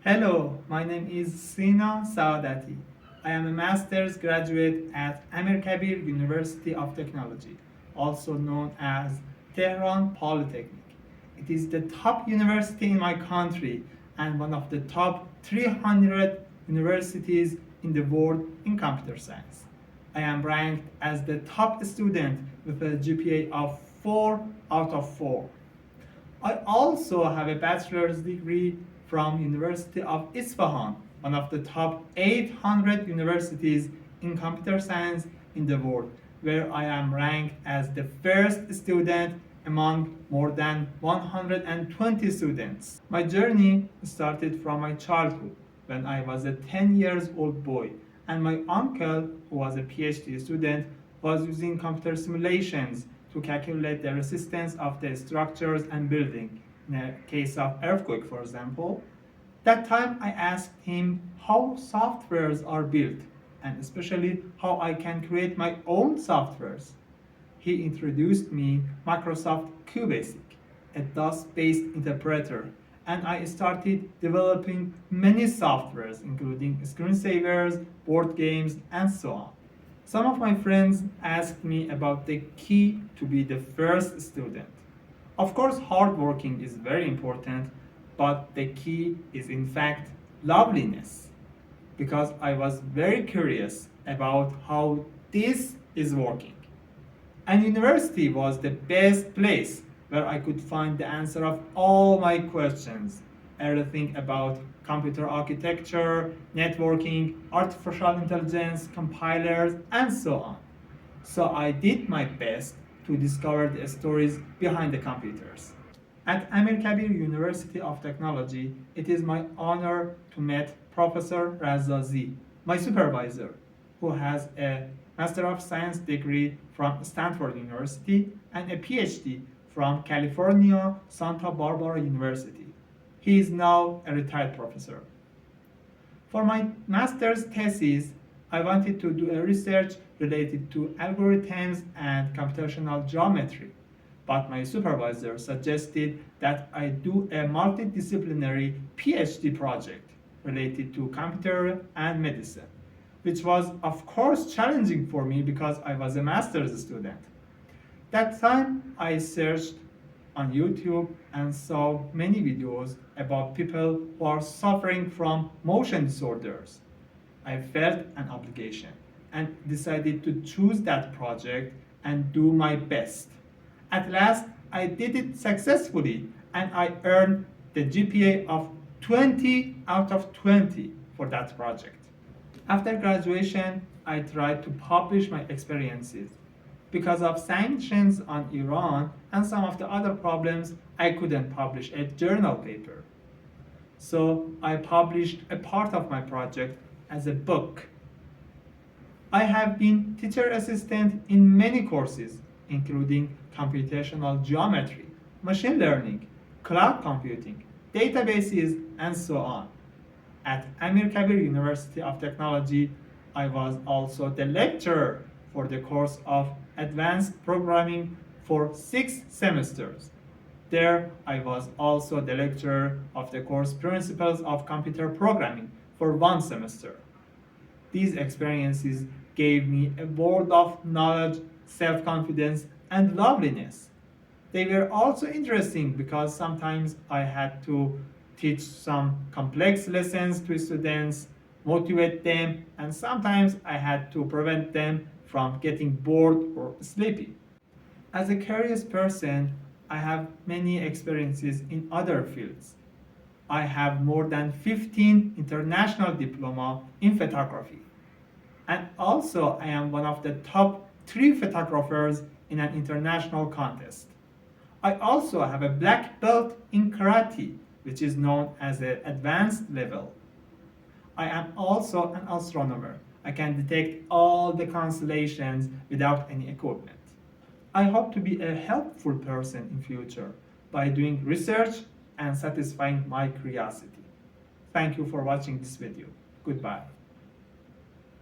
Hello, my name is Sina Saadati. I am a master's graduate at Amir Kabir University of Technology, also known as Tehran Polytechnic. It is the top university in my country and one of the top 300 universities in the world in computer science. I am ranked as the top student with a GPA of 4 out of 4. I also have a bachelor's degree from University of Isfahan, one of the top 800 universities in computer science in the world, where I am ranked as the first student among more than 120 students. My journey started from my childhood when I was a 10 years old boy and my uncle, who was a PhD student, was using computer simulations to calculate the resistance of the structures and building in a case of earthquake, for example. That time I asked him how softwares are built and especially how I can create my own softwares. He introduced me Microsoft QBasic, a DOS-based interpreter, and I started developing many softwares including screensavers, board games, and so on. Some of my friends asked me about the key to be the first student. Of course, hard working is very important, but the key is in fact loveliness, because I was very curious about how this is working. And university was the best place where I could find the answer of all my questions. Everything about computer architecture, networking, artificial intelligence, compilers, and so on. So I did my best to discover the stories behind the computers. At Amir Kabir University of Technology, it is my honor to meet Professor Razazi, my supervisor, who has a Master of Science degree from Stanford University and a PhD from California Santa Barbara University. He is now a retired professor. For my master's thesis, I wanted to do a research related to algorithms and computational geometry, but my supervisor suggested that I do a multidisciplinary PhD project related to computer and medicine, which was of course challenging for me because I was a master's student. That time I searched on YouTube and saw many videos about people who are suffering from motion disorders. I felt an obligation and decided to choose that project and do my best. At last, I did it successfully and I earned the GPA of 20 out of 20 for that project. After graduation, I tried to publish my experiences. Because of sanctions on Iran and some of the other problems, I couldn't publish a journal paper. So I published a part of my project as a book. I have been teacher assistant in many courses, including computational geometry, machine learning, cloud computing, databases, and so on. At Amir Kabir University of Technology, I was also the lecturer for the course of advanced programming for 6 semesters. There, I was also the lecturer of the course Principles of Computer Programming for 1 semester. These experiences gave me a world of knowledge, self-confidence, and loveliness. They were also interesting because sometimes I had to teach some complex lessons to students, motivate them, and sometimes I had to prevent them from getting bored or sleepy. As a curious person, I have many experiences in other fields. I have more than 15 international diploma in photography. And also, I am one of the top 3 photographers in an international contest. I also have a black belt in karate, which is known as an advanced level. I am also an astronomer. I can detect all the constellations without any equipment. I hope to be a helpful person in future by doing research and satisfying my curiosity. Thank you for watching this video. Goodbye.